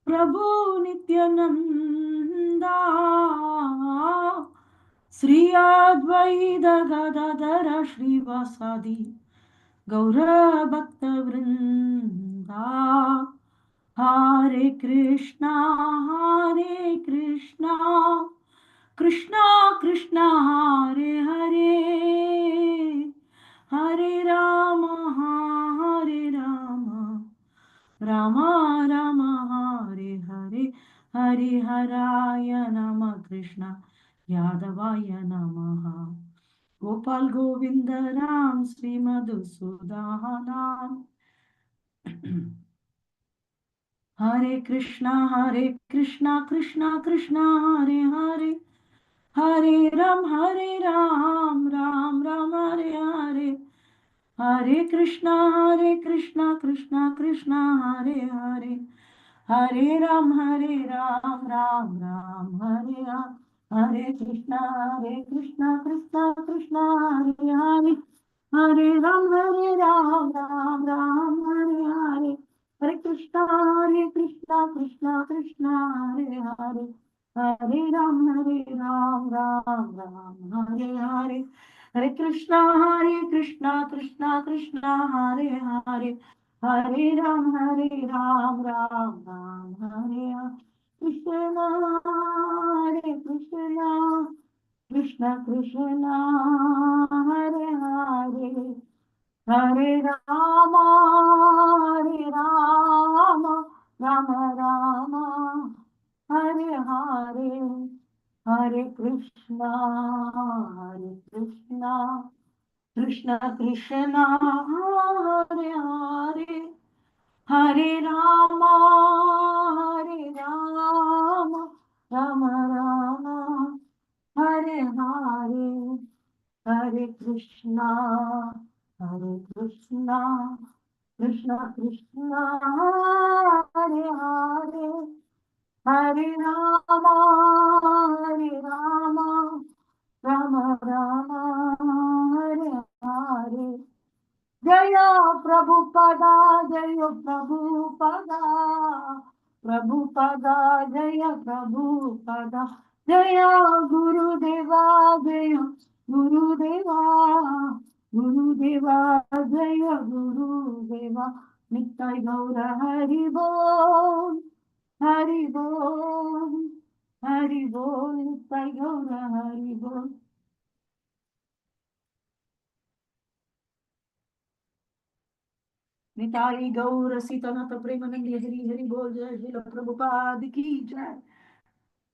Prabhu Nityananda, Sri Advaita Gadadara Srivasadi, Gaura Bhakta Vrinda, Hare Krishna, Hare Krishna, Krishna Krishna, Hare Hare, Hare Rama, Hare Rama, Rama Rama, Hare Hare, Hare Haraya Nama Krishna, Yadavaya Namaha. Gopal Govinda Ram Sri Madhusudanam. Hare Krishna, Krishna Krishna, Hare Hare, Hare Ram, Ram Ram, Hare Hare. Hare Krishna, Krishna Krishna, Hare Hare. Hare Ram, Ram Ram, Hare Hare. Hare Krishna, Krishna Krishna, Hare Hare. Hare Ram, Ram Ram, Hare Hare. Hare Krishna, Krishna Krishna, Hare Hare. Hare Ram, Ram Ram, Hare Hare. Hare Krishna, Krishna Krishna, Hare Hare. Hare Ram, Ram Ram, Hare Hare. Krishna, Hare Krishna, Krishna Krishna, Hare Hare. Hare Rama, Rama Rama, Hare Hare. Hare Krishna, Krishna Krishna, Hare Hare. Hare Rama, Rama Rama, Hare Hare. Hare Krishna, Krishna Krishna, Hare Hare. Hare Rama, Rama Rama, Hare Hare. Jaya Prabhupada, Jaya Prabhupada, Prabhupada, Jaya Prabhupada, Jaya Gurudeva, Jaya Gurudeva, Gurudeva, Jaya Gurudeva, Nittai Gaura Hari Bol, Hari Bol, Hari Bol, Nittai Gaura Hari Bol. Nitai गौर सीतनाथ प्रेमानंद हरि हरि बोल जय श्रील प्रभुपाद की जय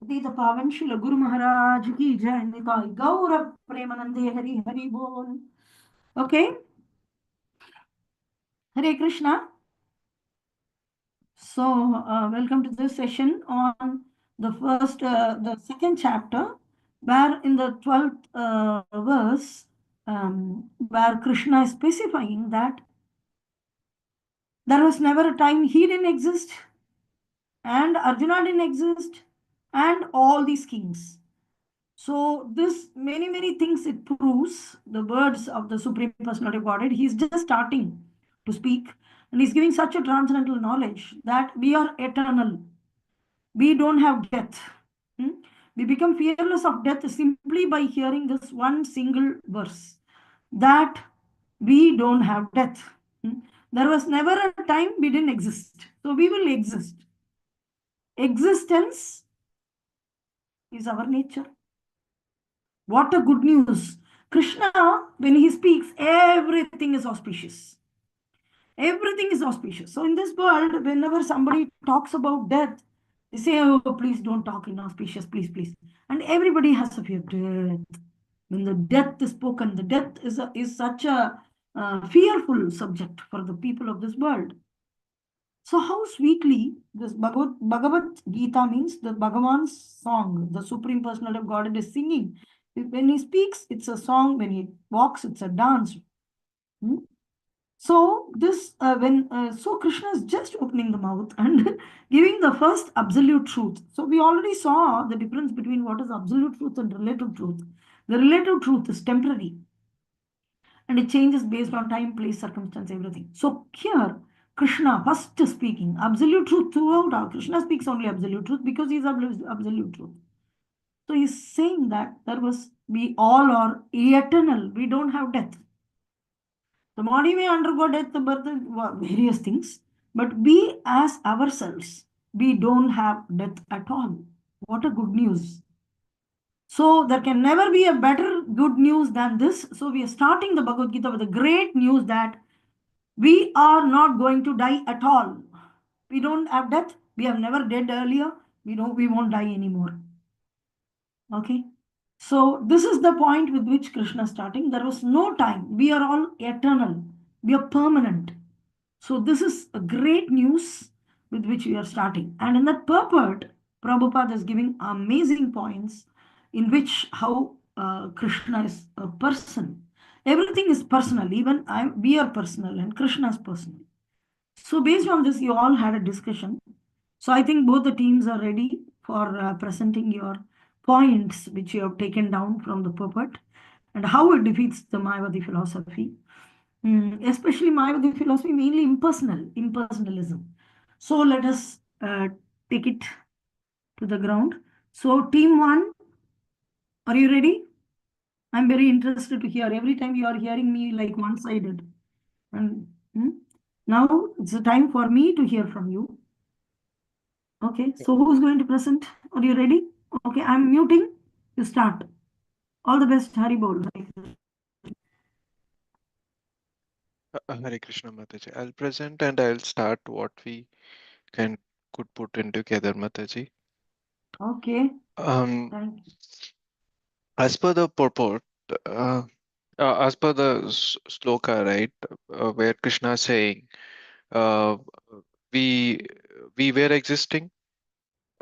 पतित पावन श्रील गुरु महाराज की जय निताई गौर प्रेमानंद हरि हरि बोल. Okay, Hare Krishna. So welcome to this session on the second chapter, where in the 12th verse, where Krishna is specifying that there was never a time he didn't exist and Arjuna didn't exist, and all these kings. So this many things it proves the words of the Supreme Personality of Godhead. He's just starting to speak, and he's giving such a transcendental knowledge that we are eternal. We don't have death. We become fearless of death simply by hearing this one single verse, that we don't have death. There was never a time we didn't exist. So we will exist. Existence is our nature. What a good news. Krishna, when he speaks, everything is auspicious. Everything is auspicious. So in this world, whenever somebody talks about death, they say, oh, please don't talk inauspicious, please. And everybody has a fear of death. When the death is spoken, the death is such a fearful subject for the people of this world. So how sweetly this Bhagavad Gita means the Bhagavan's song, the Supreme Personality of God is singing. When he speaks, it's a song. When he walks, it's a dance. So this so Krishna is just opening the mouth and giving the first absolute truth. So we already saw the difference between what is absolute truth and relative truth. The relative truth is temporary, and it changes based on time, place, circumstance, everything. So here Krishna first speaking, absolute truth throughout. Krishna speaks only absolute truth because he is absolute truth. So he's saying that we all are eternal. We don't have death. The body may undergo death, birth, various things, but we as ourselves, we don't have death at all. What a good news. So there can never be a better good news than this. So we are starting the Bhagavad Gita with a great news that we are not going to die at all. We don't have death. We have never died earlier. We won't die anymore. Okay. So this is the point with which Krishna is starting. There was no time. We are all eternal. We are permanent. So this is a great news with which we are starting. And in that purport, Prabhupada is giving amazing points in which how Krishna is a person. Everything is personal. Even we are personal and Krishna is personal. So based on this, you all had a discussion. So I think both the teams are ready for presenting your points which you have taken down from the purport and how it defeats the Mayavadi philosophy. Especially Mayavadi philosophy, mainly impersonalism. So let us take it to the ground. So team one, are you ready? I'm very interested to hear. Every time you are hearing me like one-sided. And now it's the time for me to hear from you. Okay, so who's going to present? Are you ready? Okay, I'm muting. You start. All the best, Hari Bol. Hare Krishna Mataji. I'll present and I'll start what we could put in together, Mataji. Okay, Um, thank you. as per the purport, as per the sloka, right, where Krishna is saying, uh, we we were existing,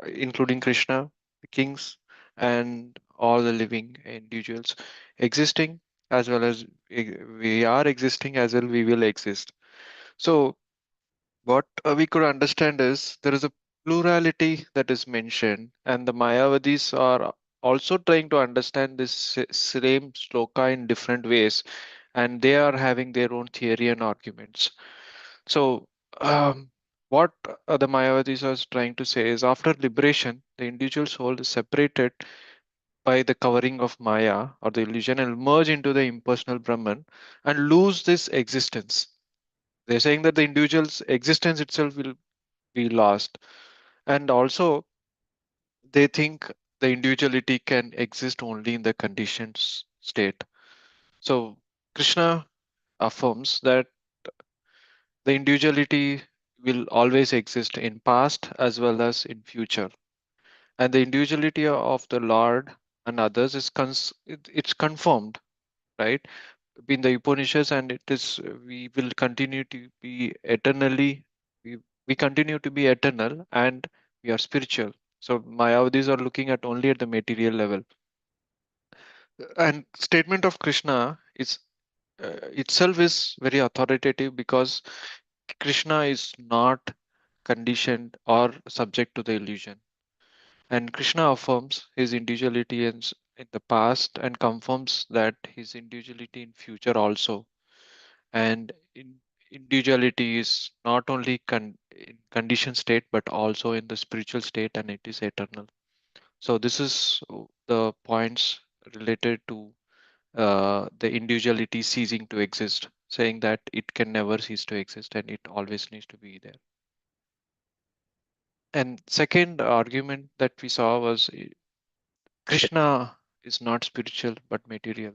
including Krishna, the kings, and all the living individuals existing, as well as we are existing, as well we will exist. So what we could understand is there is a plurality that is mentioned, and the Mayavadis are also trying to understand this same sloka in different ways, and they are having their own theory and arguments. So, what the Mayavadis are trying to say is after liberation, the individual soul is separated by the covering of Maya or the illusion and merge into the impersonal Brahman and lose this existence. They're saying that the individual's existence itself will be lost. And also, they think the individuality can exist only in the conditioned state. So, Krishna affirms that the individuality will always exist in past as well as in future. And the individuality of the Lord and others is it's confirmed, right? In the Upanishads, and it is we will continue to be eternally we, we continue to be eternal and we are spiritual. So Mayavadis are looking at only at the material level. And statement of Krishna is itself is very authoritative because Krishna is not conditioned or subject to the illusion. And Krishna affirms his individuality in the past and confirms that his individuality in future also. And individuality is not only in conditioned state but also in the spiritual state, and it is eternal. So this is the points related to the individuality ceasing to exist, saying that it can never cease to exist and it always needs to be there. And second argument that we saw was Krishna is not spiritual but material.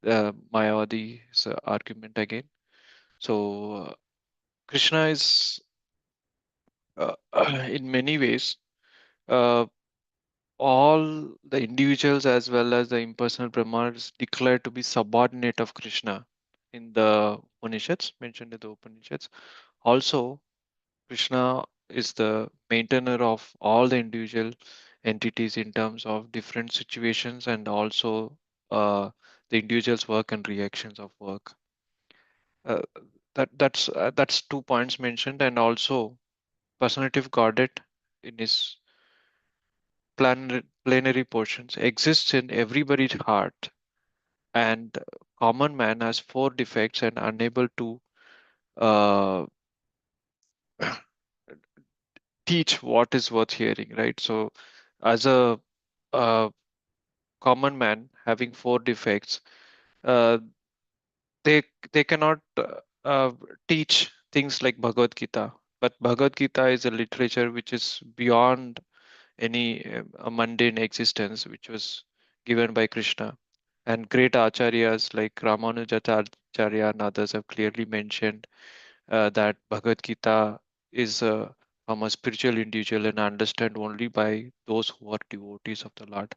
Mayavadi's argument again. So Krishna is in many ways uh, all the individuals as well as the impersonal Brahma is declared to be subordinate of Krishna in the Upanishads, mentioned in the Upanishads. Also, Krishna is the maintainer of all the individual entities in terms of different situations and also the individual's work and reactions of work. Uh, that's 2 points mentioned, and also personality of Godhead in his plenary portions exists in everybody's heart, and common man has four defects and unable to uh, teach what is worth hearing, right? So, as a uh, common man having four defects, uh, they they cannot teach things like Bhagavad Gita. But Bhagavad Gita is a literature which is beyond any a mundane existence, which was given by Krishna. And great acharyas like Ramanujacharya and others have clearly mentioned that Bhagavad Gita is from a spiritual individual and understand only by those who are devotees of the Lord.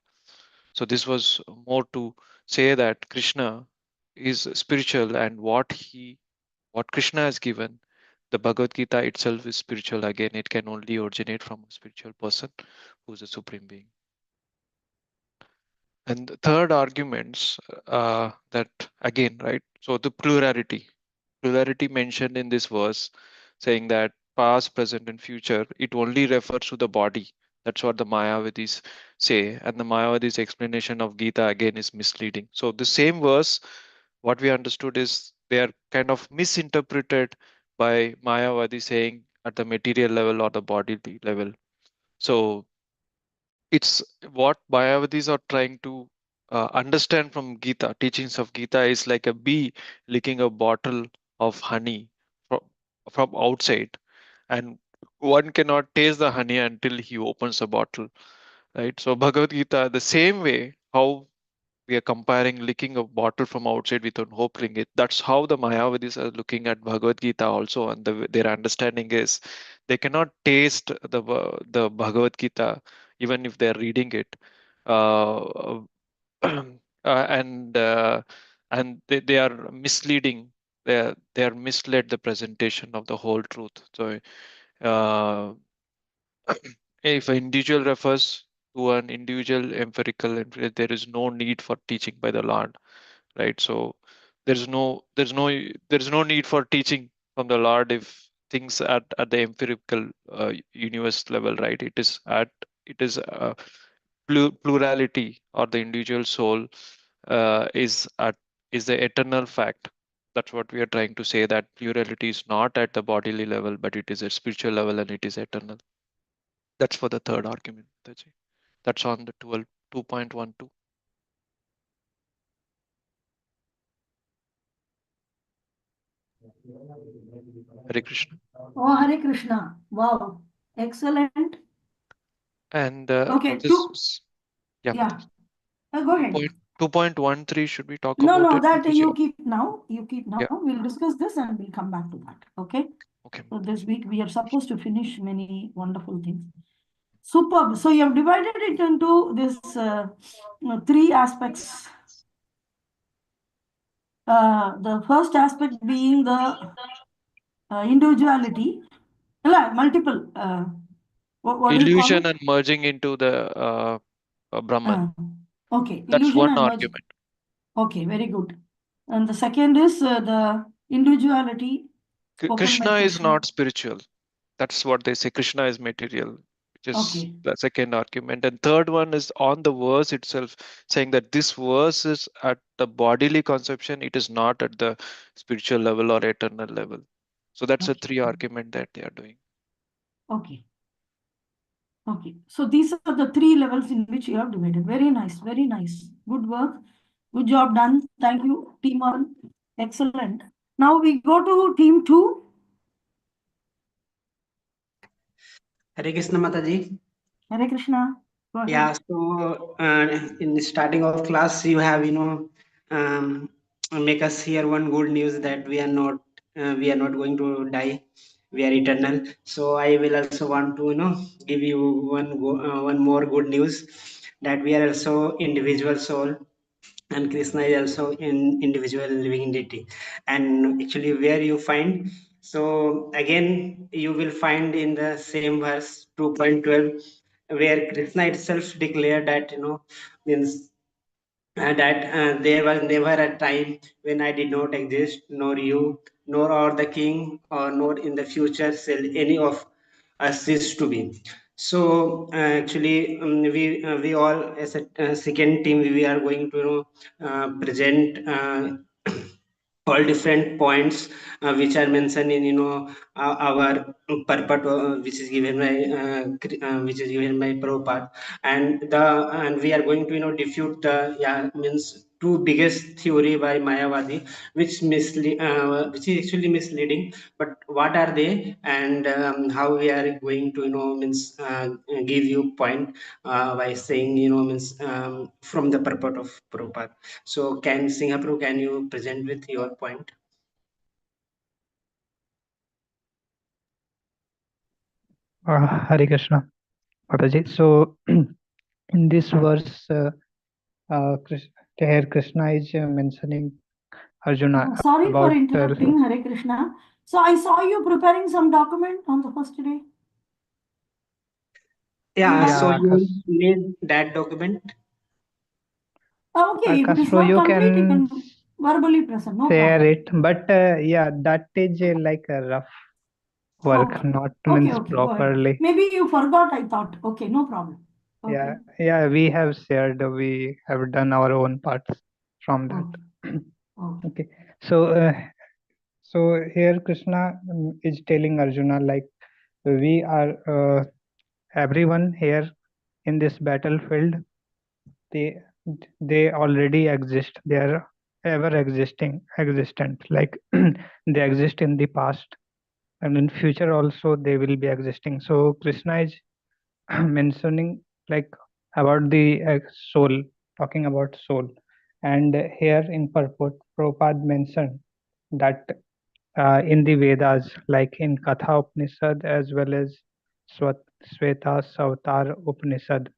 So this was more to say that Krishna is spiritual, and what Krishna has given, the Bhagavad Gita itself is spiritual. Again, it can only originate from a spiritual person who is a supreme being. And the third arguments that again, right? So the plurality mentioned in this verse, saying that past, present, and future, it only refers to the body. That's what the Mayavadis say, and the Mayavadis' explanation of Gita again is misleading. So the same verse, what we understood is they are kind of misinterpreted by Mayavadi saying at the material level or the bodily level. So it's what Mayavadis are trying to understand from Gita, teachings of Gita is like a bee licking a bottle of honey from, from outside, and one cannot taste the honey until he opens the bottle, right? So Bhagavad Gita, the same way, how we are comparing licking a bottle from outside without opening it. That's how the Mayavadis are looking at Bhagavad Gita also, and their understanding is they cannot taste the Bhagavad Gita even if they are reading it, uh, and they are misleading. They are misled the presentation of the whole truth. So uh, if an individual refers to an individual empirical, there is no need for teaching by the Lord, right? So there's no need for teaching from the Lord if things at the empirical universe level, right? It is plurality, or the individual soul is at is the eternal fact. That's what we are trying to say, that plurality is not at the bodily level, but it is at spiritual level and it is eternal. That's for the third argument, Taji. That's on the 2.12. Hare Krishna. Oh, Hare Krishna. Wow. Excellent. And Okay, this two. yeah, Yeah. Mataji. Go 2 ahead. point 2.13, should we talk No, about no, it, that Mataji? you keep now. You keep now. Yeah, We'll discuss this and we'll come back to that. Okay. okay, So Mataji. this week we are supposed to finish many wonderful things. Superb. So you have divided it into this three aspects. The first aspect being the individuality, multiple. What do you call Illusion it? and merging into the Brahman. Uh, okay, That's illusion one and merge. argument. Okay, very good. And the second is the individuality spoken by Krishna is Krishna. not spiritual. That's what they say. Krishna is material, which is Okay, the second argument. And third one is on the verse itself, saying that this verse is at the bodily conception, it is not at the spiritual level or eternal level. So that's a okay, three argument that they are doing. okay, okay. So these are the three levels in which you have divided. Very nice, very nice. Good work. Good job done. Thank you, team one. Excellent. Now we go to team two. Hare Krishna Mataji. Hare Krishna. Go Yeah, ahead. so in the starting of class, you have um, make us hear one good news that we are not going to die, we are eternal. So I will also want to give you one more good news, that we are also individual soul, and Krishna is also in individual living entity. And actually, where you find, so again you will find in the same verse 2.12, where Krishna itself declared that means that there was never a time when I did not exist, nor you, nor are the king, or nor in the future shall any of us cease to be. So actually, we all as a second team, we are going to present all different points which are mentioned in our purport, which is given by Prabhupada, and we are going to defute the means two biggest theory by Mayavadi, which is actually misleading. But what are they, and how we are going to means give you point by saying means from the purport of Prabhupada. So can Singapore, can you present with your point? Hare Krishna, Mataji. So, in this verse, here Krishna is mentioning Arjuna Sorry for about interrupting, Hare Krishna. So I saw you preparing some document on the first day. Yeah, so yeah, you need that document. Okay, if it is so not you complete, you can can verbally present, no share problem. it, but yeah, that is like a rough work, Okay. not Okay, means okay, go ahead. properly. Maybe you forgot, I thought. Okay, no problem. Okay. Yeah, we have shared, we have done our own parts from that. Okay. Okay. Okay, so here Krishna is telling Arjuna, like, we are everyone here in this battlefield, they they already exist, they are ever existent, like they exist in the past, and in future also they will be existing. So Krishna is mentioning, like, about the soul, talking about soul. And here in purport, Prabhupada mentioned that in the Vedas, like in Katha Upanishad as well as Sweta Sautar Upanishad,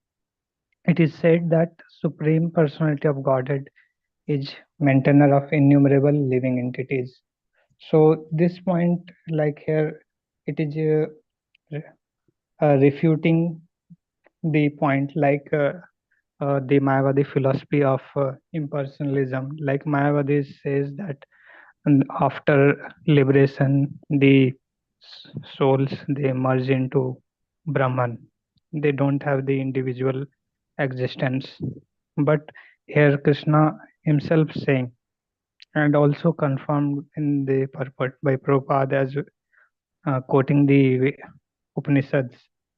it is said that Supreme Personality of Godhead is maintainer of innumerable living entities. So this point, like here, it is refuting the point, like the Mayavadi philosophy of impersonalism. Like Mayavadi says that after liberation, the souls, they merge into Brahman. They don't have the individual existence. But here Krishna himself saying, and also confirmed in the purport by Prabhupada as quoting the Upanishads.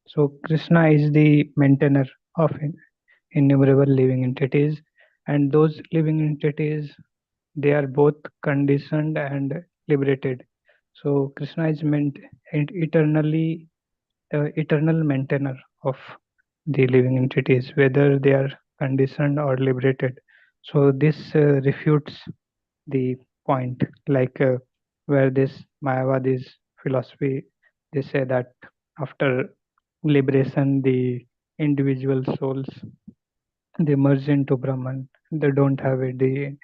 So Krishna is the maintainer of innumerable living entities, and those living entities, they are both conditioned and liberated. So Krishna is eternal maintainer of the living entities, whether they are conditioned or liberated. So this refutes the point, like where this Mayavadi's philosophy, they say that after liberation, the individual souls, they merge into Brahman. They don't have the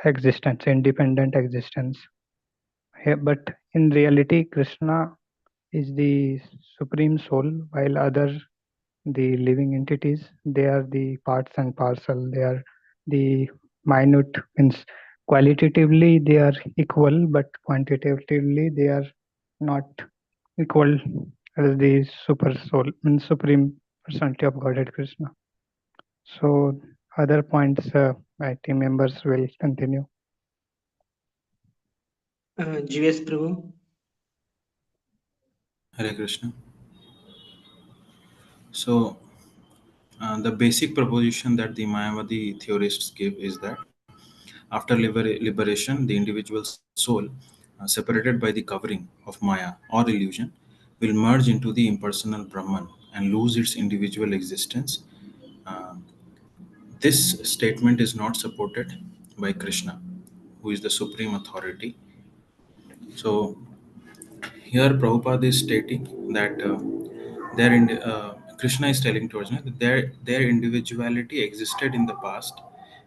existence, independent existence. But in reality, Krishna is the supreme soul, while other, the living entities, they are the parts and parcel. They are the minute, means qualitatively they are equal, but quantitatively they are not equal as the super soul, means supreme personality of Godhead Krishna. So other points, my team members will continue. GS Prabhu. Hare Krishna. So, the basic proposition that the Mayavadi theorists give is that after liberation, the individual soul, separated by the covering of Maya or illusion, will merge into the impersonal Brahman and lose its individual existence. Uh, this statement is not supported by Krishna, who is the supreme authority. So, here Prabhupada is stating that Krishna is telling to Arjuna that their individuality existed in the past,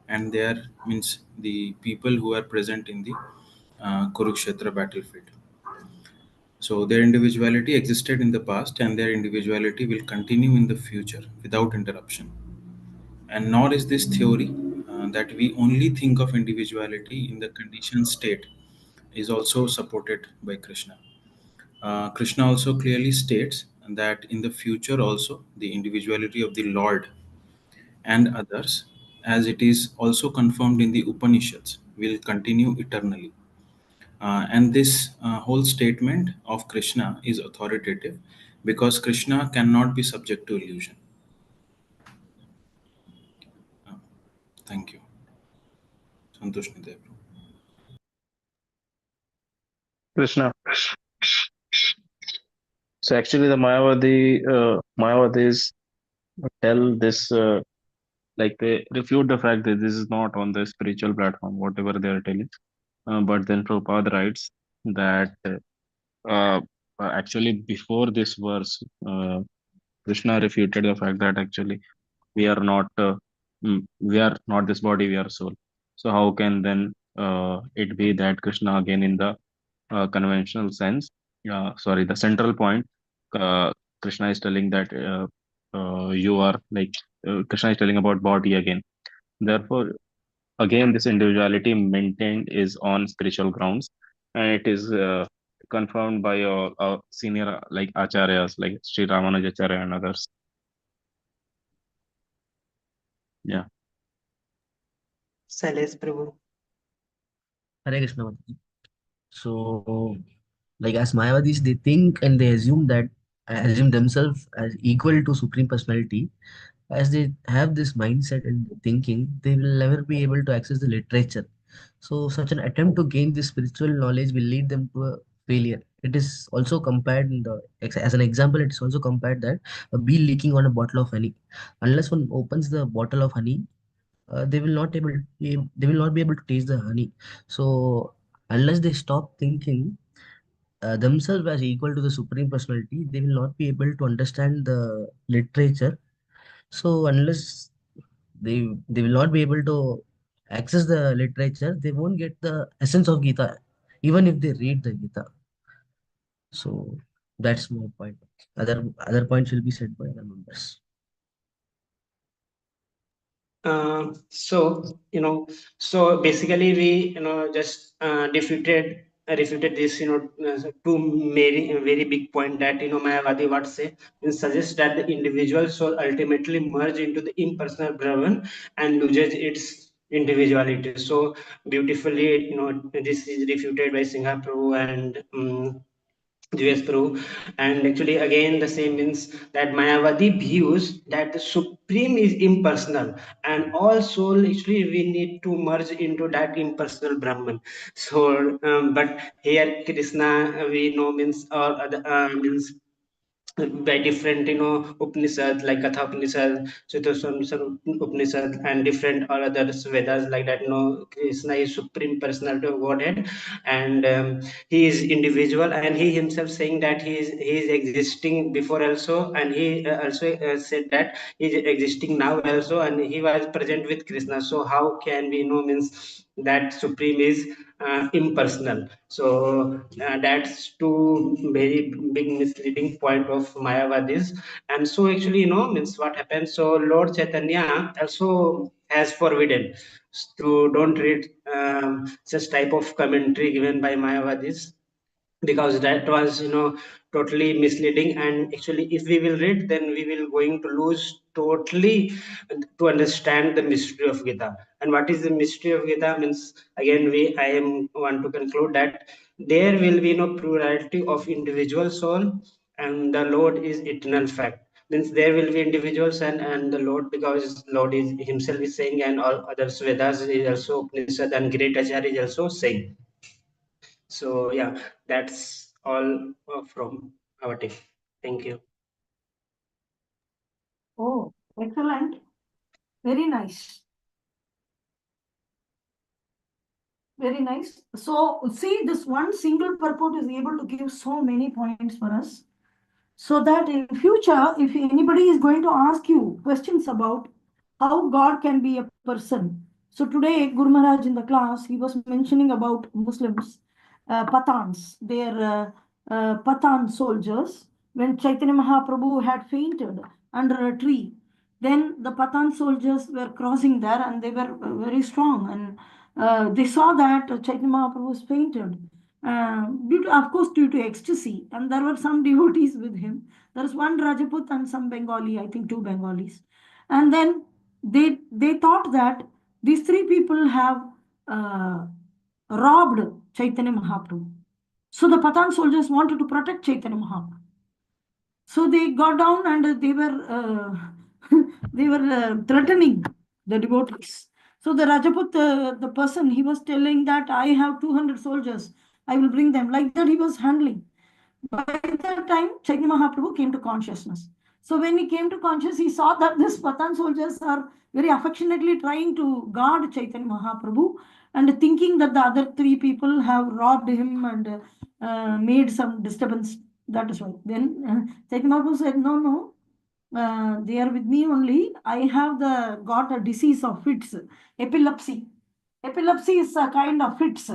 and their means the people who are present in the Kurukshetra battlefield. So their individuality existed in the past, and their individuality will continue in the future without interruption. And nor is this theory that we only think of individuality in the conditioned state is also supported by Krishna. Krishna also clearly states that in the future also the individuality of the Lord and others, as it is also confirmed in the Upanishads, will continue eternally. And this whole statement of Krishna is authoritative because Krishna cannot be subject to illusion. Uh, Thank you. Santosh Nidhi. Krishna. So actually, the Mayavadis tell this, like they refute the fact that this is not on the spiritual platform, whatever they are telling. But then Prabhupada writes that actually before this verse, Krishna refuted the fact that actually we are not we are not this body, we are soul. So how can then it be that Krishna again in the conventional sense, sorry, the central point, uh, Krishna is telling that you are like Krishna is telling about body again. Therefore, again, this individuality maintained is on spiritual grounds, and it is confirmed by senior like acharyas like Sri Ramanujacharya and others. Yeah. Silas Prabhu. Hare Krishna. Mataji. So, like as Mayavadis, they think and they assume themselves as equal to Supreme Personality. As they have this mindset and thinking, they will never be able to access the literature. So, such an attempt to gain this spiritual knowledge will lead them to a failure. It is also compared as an example. It is also compared that a bee leaking on a bottle of honey. Unless one opens the bottle of honey, they will not be able to taste the honey. So unless they stop thinking themselves as equal to the Supreme Personality, they will not be able to understand the literature. So unless they will not be able to access the literature, they won't get the essence of Gita, even if they read the Gita. So that's my point. Other points will be said by other members. So basically we just refuted this two very big point that Mayavadi what say and suggests that the individual soul ultimately merge into the impersonal Brahman and loses its individuality. So beautifully, this is refuted by Singha Prabhu and GS Pro, and actually again the same means that Mayavadi views that the supreme is impersonal, and also actually we need to merge into that impersonal Brahman. So, but here Krishna we know means or other means by different Upanishad like Katha Upanishad, Sutasam Upanishad, and different or others Vedas like that. Krishna is supreme personality of Godhead, and he is individual, and he himself saying that he is existing before also, and he also said that he is existing now also, and he was present with Krishna. So how can we know means that supreme is impersonal? So that's two very big misleading point of Mayavadis. And so actually means what happens, so Lord Chaitanya also has forbidden to don't read such type of commentary given by Mayavadis, because that was totally misleading. And actually if we will read, then we will going to lose totally to understand the mystery of Gita. And what is the mystery of Gita means, again I am want to conclude that there will be no plurality of individual soul, and the Lord is eternal fact. Means there will be individuals and the Lord, because Lord is himself is saying, and all other Vedas is also Upanishad and great Acharya is also saying. So yeah, that's all from our team. Thank you. Oh, excellent. Very nice. Very nice. So see, this one single purport is able to give so many points for us. So that in future, if anybody is going to ask you questions about how God can be a person. So today, Guru Maharaj in the class, he was mentioning about Muslims, Pathans, their Pathan soldiers. When Chaitanya Mahaprabhu had fainted under a tree, then the Pathan soldiers were crossing there and they were very strong. And they saw that Chaitanya Mahaprabhu was fainted. Of course, due to ecstasy, and there were some devotees with him. There was one Rajput and some Bengali, I think two Bengalis. And then they thought that these three people have robbed Chaitanya Mahaprabhu. So the Pathan soldiers wanted to protect Chaitanya Mahaprabhu. So they got down and they were threatening the devotees. So the Rajaput, the person, he was telling that I have 200 soldiers, I will bring them. Like that he was handling. By that time, Chaitanya Mahaprabhu came to consciousness. So when he came to consciousness, he saw that these Pathan soldiers are very affectionately trying to guard Chaitanya Mahaprabhu and thinking that the other three people have robbed him and made some disturbance. That is why. Then Chaitanya Mahaprabhu said, no, no, they are with me only. I have got a disease of fits, epilepsy. Epilepsy is a kind of fits.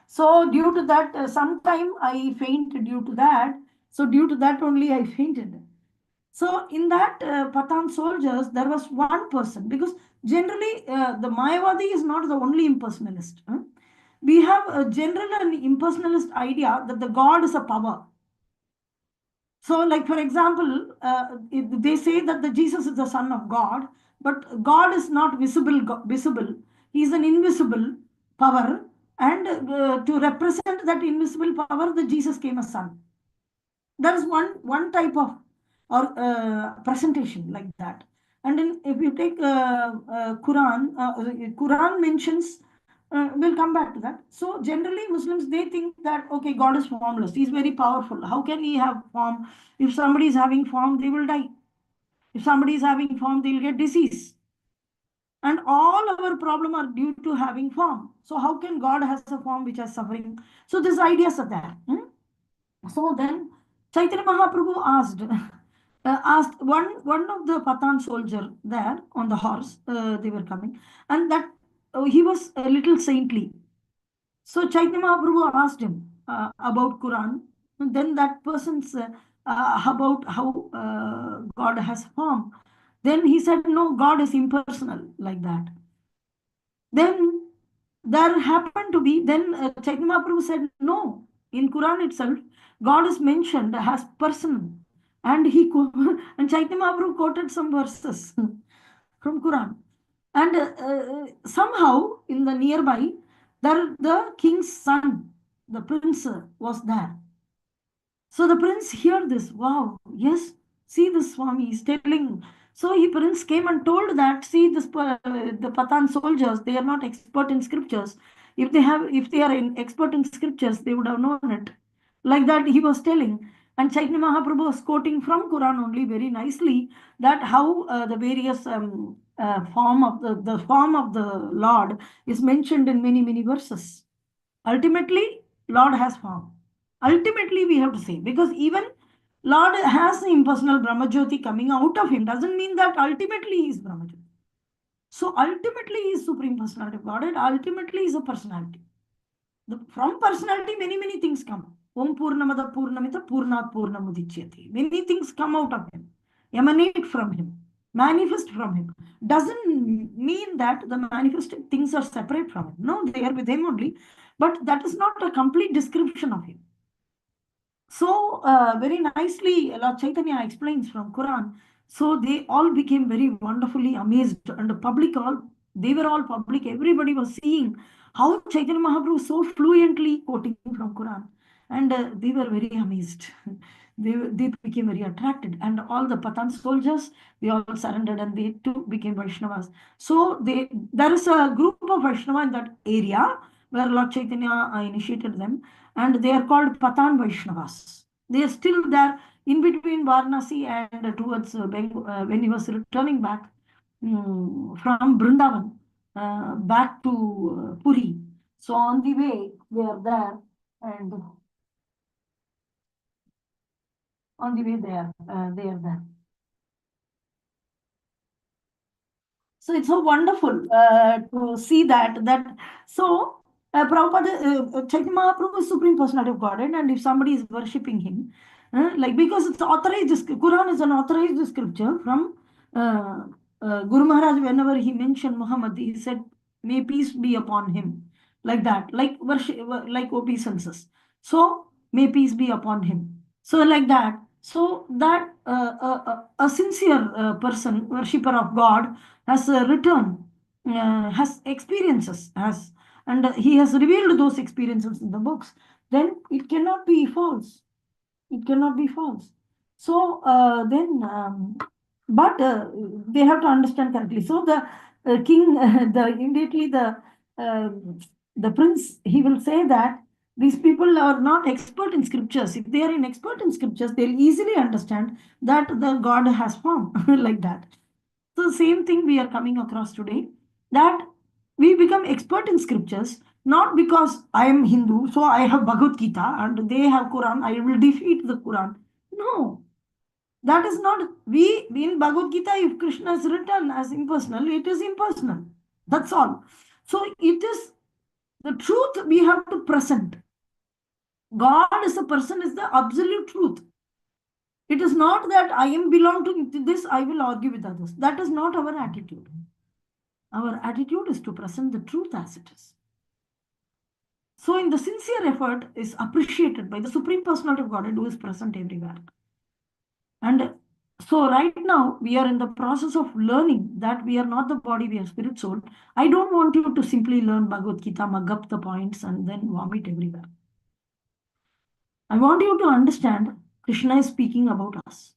So due to that, sometime I fainted due to that. So due to that only I fainted. So in that Pathan soldiers, there was one person because generally the Mayavadi is not the only impersonalist. We have a general and impersonalist idea that the God is a power. So, like for example, they say that the Jesus is the Son of God, but God is not visible. He is an invisible power, and to represent that invisible power, the Jesus came as Son. That is one type of or presentation like that. And if you take Quran mentions. We'll come back to that. So generally Muslims, they think that, okay, God is formless. He's very powerful. How can he have form? If somebody is having form, they will die. If somebody is having form, they'll get disease. And all our problem are due to having form. So how can God has a form which is suffering? So these ideas are there. So then Chaitanya Mahaprabhu asked one of the Pathan soldier there on the horse, they were coming, and that he was a little saintly. So Chaitanya Mahaprabhu asked him about Quran. And then that person's about how God has form. Then he said, no, God is impersonal, like that. Then there happened to be, then Chaitanya Mahaprabhu said, no, in Quran itself, God is mentioned as person. And and Chaitanya Mahaprabhu quoted some verses from Quran. And somehow in the nearby, there the king's son, the prince was there. So the prince heard this. Wow, yes, see this Swami is telling. So he prince came and told that, see this the Pathan soldiers, they are not expert in scriptures. If they are expert in scriptures, they would have known it. Like that he was telling. And Chaitanya Mahaprabhu was quoting from Quran only very nicely that how the various form of the form of the Lord is mentioned in many verses. Ultimately, Lord has form. Ultimately, we have to say, because even Lord has the impersonal Brahmajyoti coming out of him, doesn't mean that ultimately he is Brahmajyoti. So ultimately he is Supreme Personality of Godhead, ultimately he is a personality. From personality, many things come. Om Purnamada Purnamita Purnat Purnamudichyati. Many things come out of him, emanate from him, manifest from him. Doesn't mean that the manifested things are separate from him. No, they are with him only. But that is not a complete description of him. So very nicely, Lord Chaitanya explains from Quran. So they all became very wonderfully amazed, and the public they were all public. Everybody was seeing how Chaitanya Mahaprabhu so fluently quoting from Quran, and they were very amazed. They became very attracted, and all the Pathan soldiers, they all surrendered, and they too became Vaishnavas. So there is a group of Vaishnava in that area where Lord Chaitanya initiated them, and they are called Pathan Vaishnavas. They are still there in between Varanasi and towards when he was returning back from Brindavan back to Puri. So on the way, they are there, and on the way they are there. So it's so wonderful to see that. So Prabhupada, Chaitanya Mahaprabhu is Supreme Personality of Godhead, and if somebody is worshipping him, like because it's authorized, Quran is an authorized scripture from Guru Maharaj. Whenever he mentioned Muhammad, he said, "May peace be upon him," like that, like worship, like obeisances. So may peace be upon him. So like that. So that a sincere person, worshipper of God, has returned, has experiences, has and he has revealed those experiences in the books, then it cannot be false. It cannot be false. So but they have to understand correctly. So the king, immediately the prince, he will say that these people are not expert in scriptures. If they are in expert in scriptures, they'll easily understand that the God has form like that. So same thing we are coming across today, that we become expert in scriptures, not because I am Hindu, so I have Bhagavad Gita and they have Quran, I will defeat the Quran. No, that is not, we in Bhagavad Gita, if Krishna is written as impersonal, it is impersonal. That's all. So it is the truth we have to present. God as a person is the absolute truth. It is not that I am belong to this, I will argue with others. That is not our attitude. Our attitude is to present the truth as it is. So in the sincere effort is appreciated by the Supreme Personality of Godhead who is present everywhere. And so right now we are in the process of learning that we are not the body, we are spirit soul. I don't want you to simply learn Bhagavad Gita, mug up the points and then vomit everywhere. I want you to understand Krishna is speaking about us.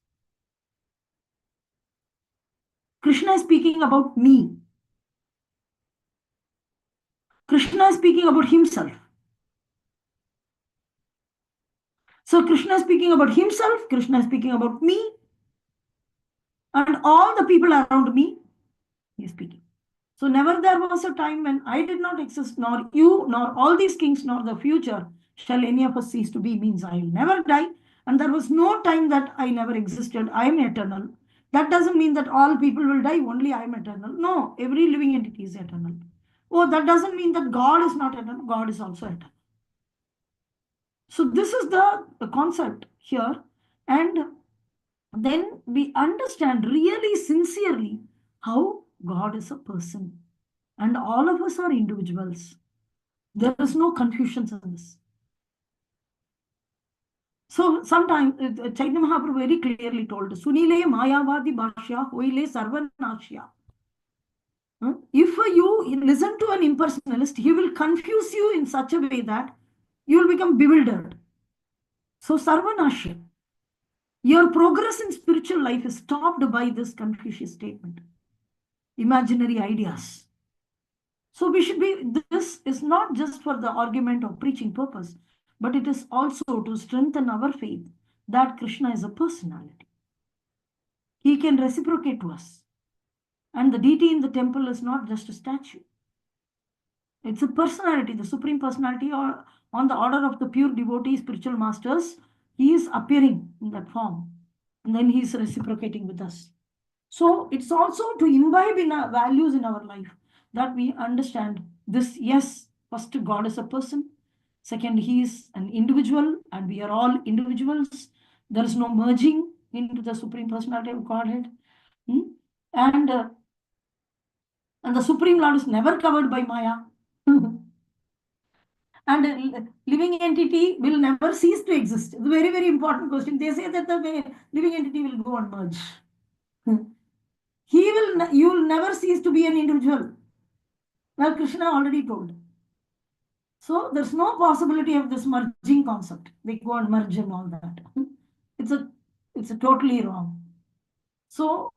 Krishna is speaking about me. Krishna is speaking about himself. So Krishna is speaking about himself, Krishna is speaking about me, and all the people around me, he is speaking. So never there was a time when I did not exist, nor you, nor all these kings, nor the future shall any of us cease to be, means I will never die. And there was no time that I never existed. I am eternal. That doesn't mean that all people will die, only I am eternal. No, every living entity is eternal. Oh, that doesn't mean that God is not eternal. God is also eternal. So this is the concept here. And then we understand really sincerely how God is a person. And all of us are individuals. There is no confusion in this. So sometimes Chaitanya Mahaprabhu very clearly told, Sunile Mayavadi Bhashya Hoile Sarvanashya. If you listen to an impersonalist, he will confuse you in such a way that you will become bewildered. So Sarvanashya. Your progress in spiritual life is stopped by this Confucius statement. Imaginary ideas. So we should be, this is not just for the argument or preaching purpose, but it is also to strengthen our faith that Krishna is a personality. He can reciprocate to us. And the deity in the temple is not just a statue. It's a personality, the Supreme Personality, or on the order of the pure devotee spiritual masters. He is appearing in that form. And then he is reciprocating with us. So it's also to imbibe in our values in our life that we understand this. Yes, first, God is a person. Second, he is an individual and we are all individuals. There is no merging into the Supreme Personality of Godhead. And the Supreme Lord is never covered by Maya. And a living entity will never cease to exist. It's a very, very important question. They say that the living entity will go and merge. You will never cease to be an individual. Well, Krishna already told. So there's no possibility of this merging concept. They go and merge and all that. It's a totally wrong. So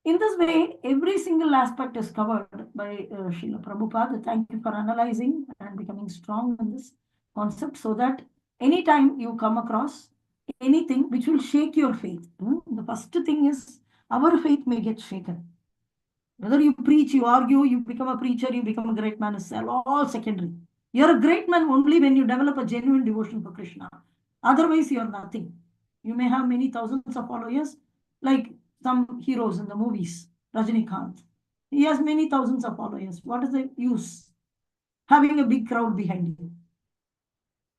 in this way, every single aspect is covered by Srila Prabhupada. Thank you for analyzing and becoming strong in this concept, so that anytime you come across anything which will shake your faith, the first thing is our faith may get shaken. Whether you preach, you argue, you become a preacher, you become a great man, is all secondary. You're a great man only when you develop a genuine devotion for Krishna. Otherwise, you're nothing. You may have many thousands of followers, like some heroes in the movies, Rajinikanth. He has many thousands of followers. What is the use? Having a big crowd behind you.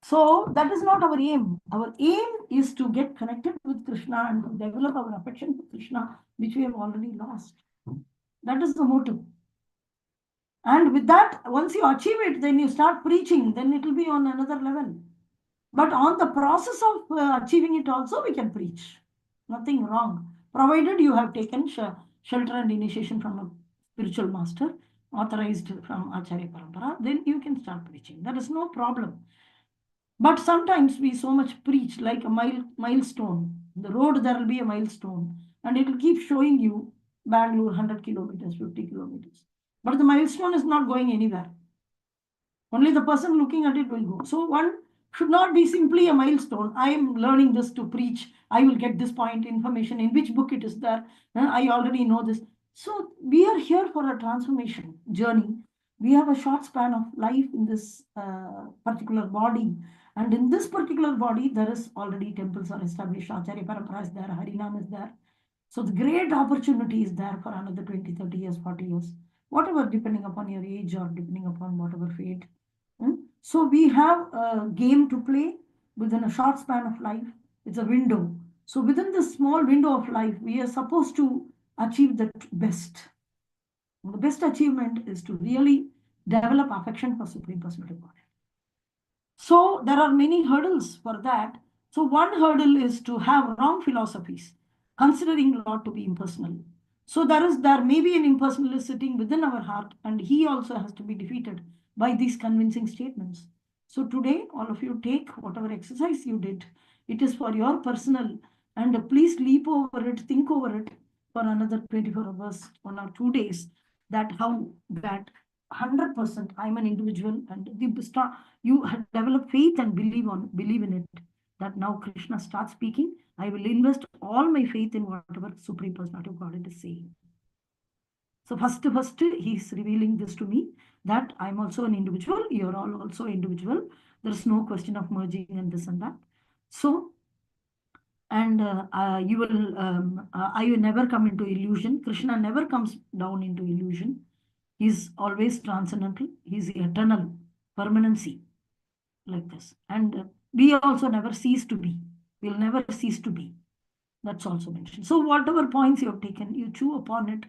So that is not our aim. Our aim is to get connected with Krishna and to develop our affection for Krishna, which we have already lost. That is the motive. And with that, once you achieve it, then you start preaching, then it will be on another level. But on the process of achieving it also, we can preach. Nothing wrong. Provided you have taken shelter and initiation from a spiritual master authorized from Acharya Parampara, then you can start preaching. That is no problem. But sometimes we so much preach like a milestone. The road, there will be a milestone, and it will keep showing you Bangalore 100 kilometers, 50 kilometers. But the milestone is not going anywhere. Only the person looking at it will go. So one should not be simply a milestone. I am learning this to preach. I will get this point information in which book it is there. I already know this. So we are here for a transformation journey. We have a short span of life in this particular body. And in this particular body, there is already temples are established. Acharya Parampara is there, Harinam is there. So the great opportunity is there for another 20, 30 years, 40 years, whatever, depending upon your age or depending upon whatever fate. So we have a game to play within a short span of life. It's a window. So within this small window of life, we are supposed to achieve the best. The best achievement is to really develop affection for Supreme Personality of Godhead. So there are many hurdles for that. So one hurdle is to have wrong philosophies, considering Lord to be impersonal. So there may be an impersonalist sitting within our heart, and he also has to be defeated by these convincing statements. So today, all of you take whatever exercise you did. It is for your personal, and please leap over it, think over it for another 24 hours, 1 or 2 days, that how that 100% I'm an individual, and you develop faith and believe in it, that now Krishna starts speaking. I will invest all my faith in whatever Supreme Personality of Godhead is saying. So first he's revealing this to me, that I'm also an individual, you're all also individual. There's no question of merging and this and that. So, and I will never come into illusion. Krishna never comes down into illusion. He's always transcendental. He's eternal, permanency, like this. And we also never cease to be. We'll never cease to be. That's also mentioned. So whatever points you have taken, you chew upon it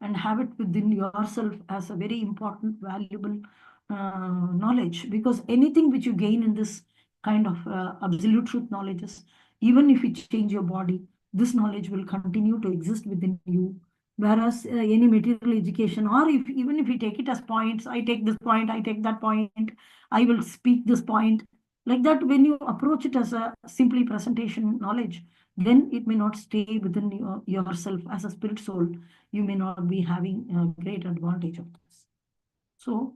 and have it within yourself as a very important, valuable knowledge. Because anything which you gain in this kind of absolute truth knowledges, even if you change your body, this knowledge will continue to exist within you. Whereas any material education, or even if you take it as points, I take this point, I take that point, I will speak this point, like that, when you approach it as a simply presentation knowledge, then it may not stay within yourself as a spirit soul. You may not be having a great advantage of this. So,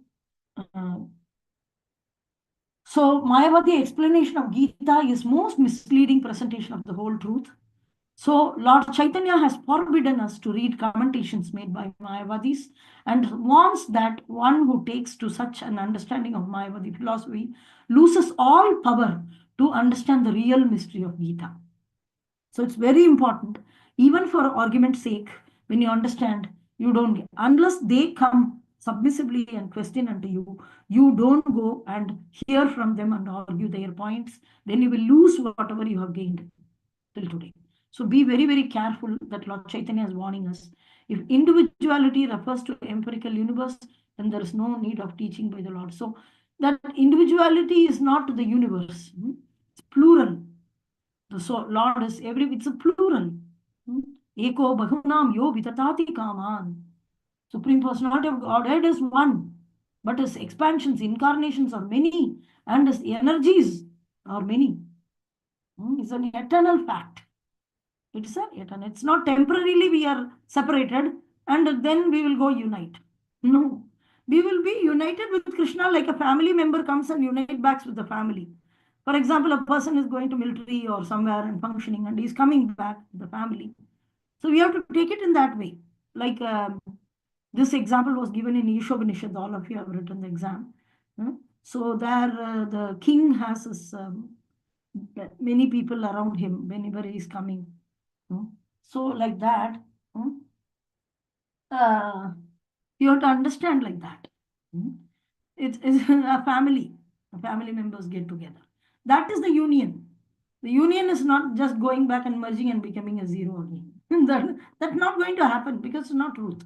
Mayavadi explanation of Gita is most misleading presentation of the whole truth. So Lord Chaitanya has forbidden us to read commentations made by Mayavadis, and warns that one who takes to such an understanding of Mayavadi philosophy loses all power to understand the real mystery of Gita. So it's very important, even for argument's sake, when you understand, you don't, unless they come submissively and question unto you, you don't go and hear from them and argue their points, then you will lose whatever you have gained till today. So be very, very careful that Lord Chaitanya is warning us. If individuality refers to empirical universe, then there is no need of teaching by the Lord. So that individuality is not the universe. It's plural. So Lord is it's a plural. Eko bahunam yo vitatati kaman. Supreme Personality of Godhead is one, but his expansions, incarnations are many, and his energies are many. It's an eternal fact. It's eternal. It's not temporarily we are separated and then we will go unite. No. We will be united with Krishna like a family member comes and unite back with the family. For example, a person is going to military or somewhere and functioning, and he's coming back with the family. So we have to take it in that way. Like this example was given in Ishopanishad. All of you have written the exam. So there the king has his, many people around him whenever he is coming. So like that, you have to understand like that. It's a family. Family members get together. That is the union. The union is not just going back and merging and becoming a zero again. That's not going to happen because it's not truth.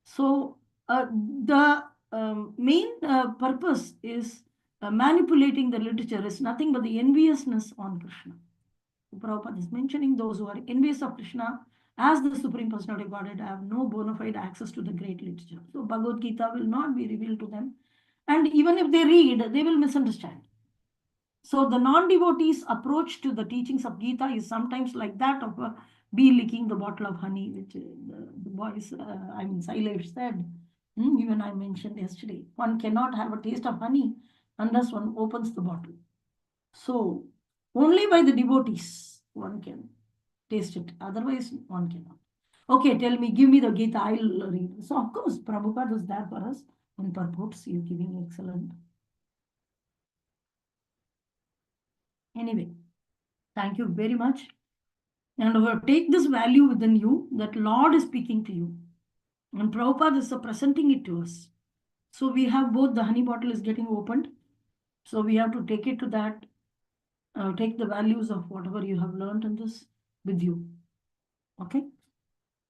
So the main purpose is manipulating the literature is nothing but the enviousness on Krishna. Prabhupada is mentioning those who are envious of Krishna as the Supreme Personality of Godhead, have no bona fide access to the great literature. So Bhagavad Gita will not be revealed to them. And even if they read, they will misunderstand. So the non-devotees' approach to the teachings of Gita is sometimes like that of a bee licking the bottle of honey, which the boys, Sailesh said. Even I mentioned yesterday. One cannot have a taste of honey unless one opens the bottle. So only by the devotees one can taste it. Otherwise, one cannot. Okay, tell me, give me the Gita, I'll read. So of course, Prabhupada is there for us in purports. He is giving excellent. Anyway, thank you very much. And take this value within you that Lord is speaking to you. And Prabhupada is presenting it to us. So we have both the honey bottle is getting opened. So we have to take it to that, take the values of whatever you have learned in this with you. Okay?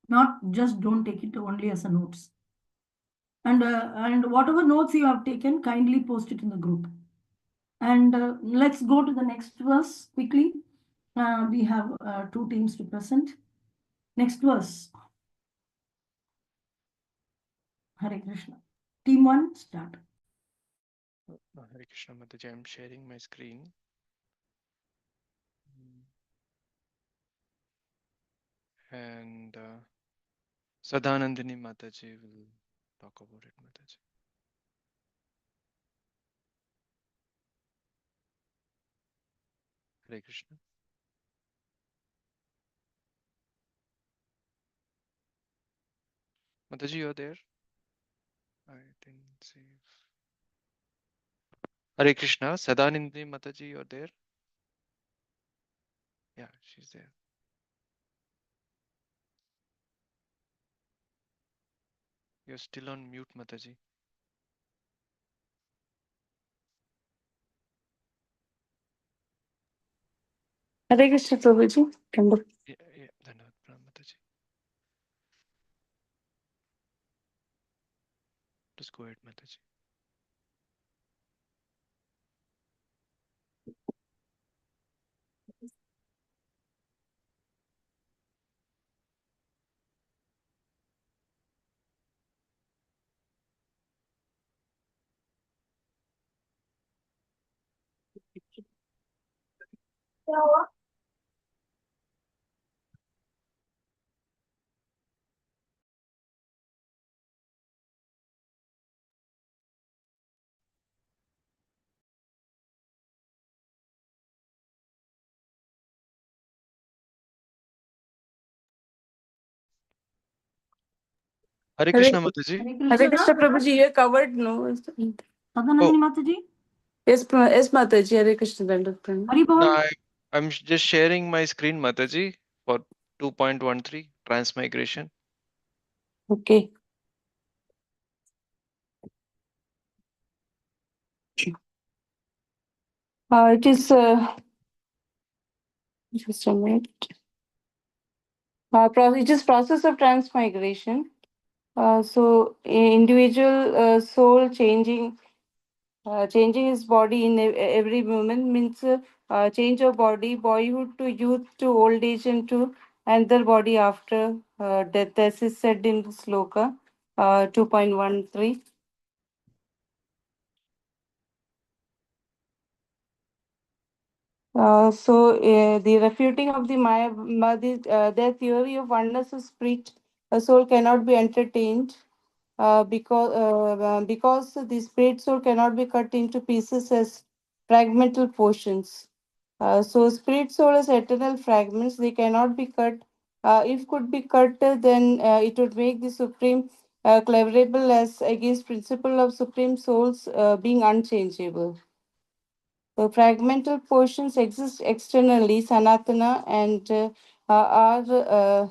Not just don't take it only as a notes. And whatever notes you have taken, kindly post it in the group. And let's go to the next verse quickly. We have two teams to present. Next verse. Hare Krishna. Team 1, start. Hare Krishna Mataji, I'm sharing my screen. And Sadanandini Mataji will talk about it, Mataji. Hare Krishna. Mataji, you're there? I didn't see. Hare Krishna, Sadanandini Mataji, you're there? Yeah, she's there. You're still on mute, Mataji. Hare Krishna Prabhuji. Yeah, Dhanavad Pranam, Mataji. Just go ahead, Mataji. Hare Krishna, Mataji. Hare Krishna Prabhuji, you are covered, no? Sadanandini Mataji. Yes, yes, Mataji. Hare Krishna Dandapran. Haribol. No, I'm just sharing my screen, Mataji, for 2.13 transmigration. Okay. It is just a minute. It is process of transmigration. So individual soul changing his body in every moment means change of body, boyhood to youth to old age and to another body after death, as is said in the sloka 2.13. The refuting of the their theory of oneness of spirit, a soul cannot be entertained because the spirit soul cannot be cut into pieces as fragmental portions. So spirit soul is eternal fragments; they cannot be cut. If could be cut, then it would make the supreme cleverable as against principle of supreme souls being unchangeable. The fragmental portions exist externally, Sanatana, and are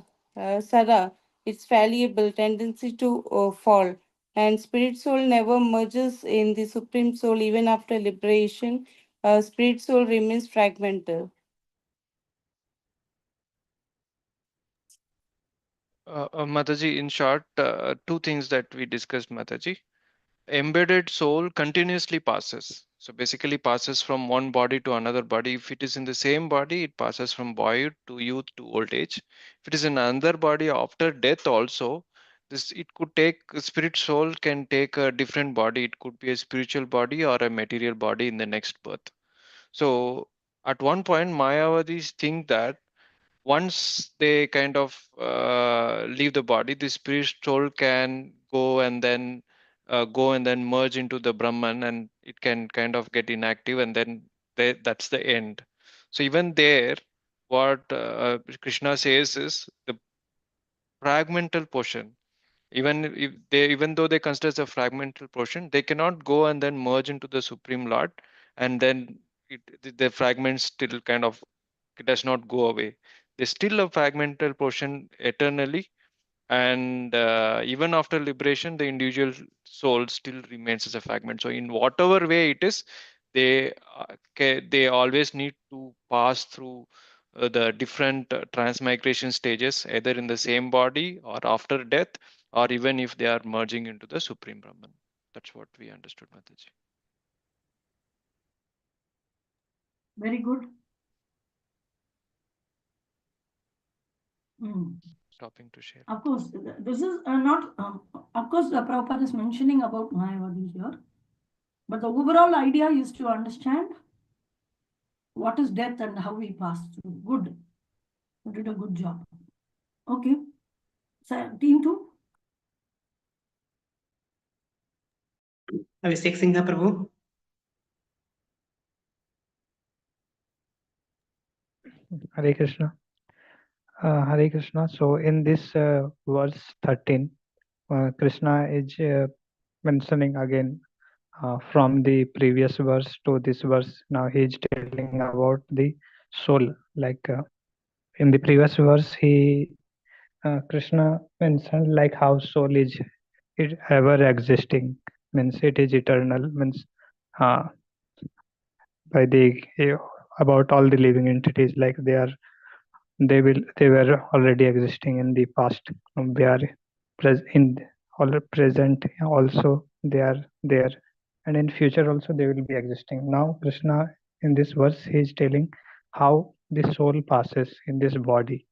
Sara, its fallible tendency to fall. And spirit soul never merges in the supreme soul even after liberation. Spirit soul remains fragmental. Mataji, in short, two things that we discussed, Mataji. embedded soul continuously passes. So basically passes from one body to another body. If it is in the same body, it passes from boyhood to youth to old age. If it is in another body after death also, this it could take spirit soul can take a different body. It could be a spiritual body or a material body in the next birth. So at one point, Mayavadis think that once they kind of leave the body, the spirit soul can go and then merge into the Brahman, and it can kind of get inactive, and then that's the end. So even there, what Krishna says is the fragmental portion. Even though they consider as a fragmental portion, they cannot go and then merge into the Supreme Lord, and then the fragments still kind of it does not go away. There's still a fragmental portion eternally, and even after liberation, the individual soul still remains as a fragment. So in whatever way it is, they they always need to pass through the different transmigration stages, either in the same body or after death, or even if they are merging into the Supreme Brahman. That's what we understood, Mataji. Very good. Stopping to share. Of course, this is not, of course, the Prabhupada is mentioning about Mayavadi here, but the overall idea is to understand what is death and how we pass through. Good. You did a good job. Okay. So, team 2. Abhishek Singha Prabhu. Hare Krishna. Hare Krishna. So in this verse 13, Krishna is mentioning again from the previous verse to this verse. Now he is telling about the soul. Like in the previous verse, Krishna mentioned like how soul is it ever existing, means it is eternal, means uh, by the about all the living entities, like they were already existing in the past. They are in all present also, they are there, and in future also they will be existing. Now Krishna in this verse he is telling how the soul passes in this body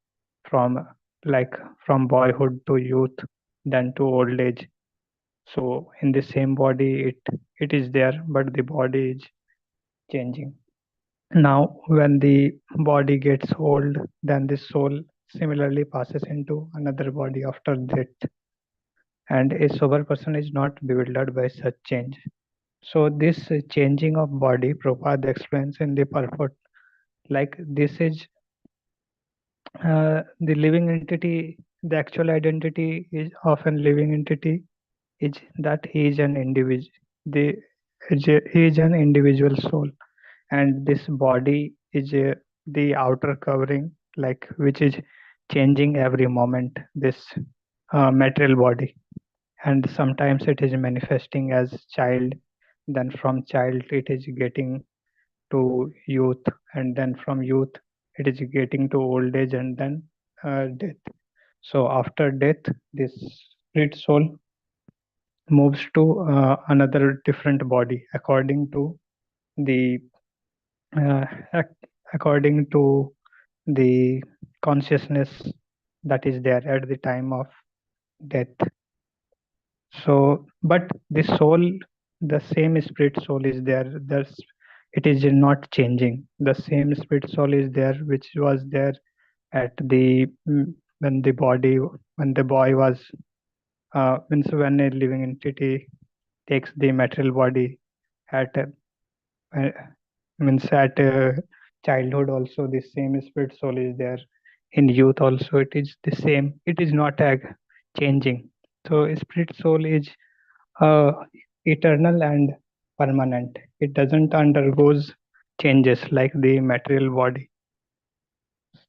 from like from boyhood to youth, then to old age. So in the same body it is there, but the body is changing. Now when the body gets old, then the soul similarly passes into another body after death, and a sober person is not bewildered by such change. So this changing of body, Prabhupada explains in the purport, like this is the living entity, the actual identity is of a living entity is that he is an individual. The he is an individual soul, and this body is the outer covering, like which is changing every moment. This material body, and sometimes it is manifesting as child. Then from child it is getting to youth, and then from youth it is getting to old age, and then death. So after death, this spirit soul moves to another different body according to the uh, according to the consciousness that is there at the time of death. So but the soul, the same spirit soul is there. It is not changing. The same spirit soul is there which was there at the when the body, when the boy was means when a living entity takes the material body at uh, means at childhood also, the same spirit soul is there. In youth also it is the same. It is not changing. So spirit soul is uh, eternal and permanent. It doesn't undergoes changes like the material body.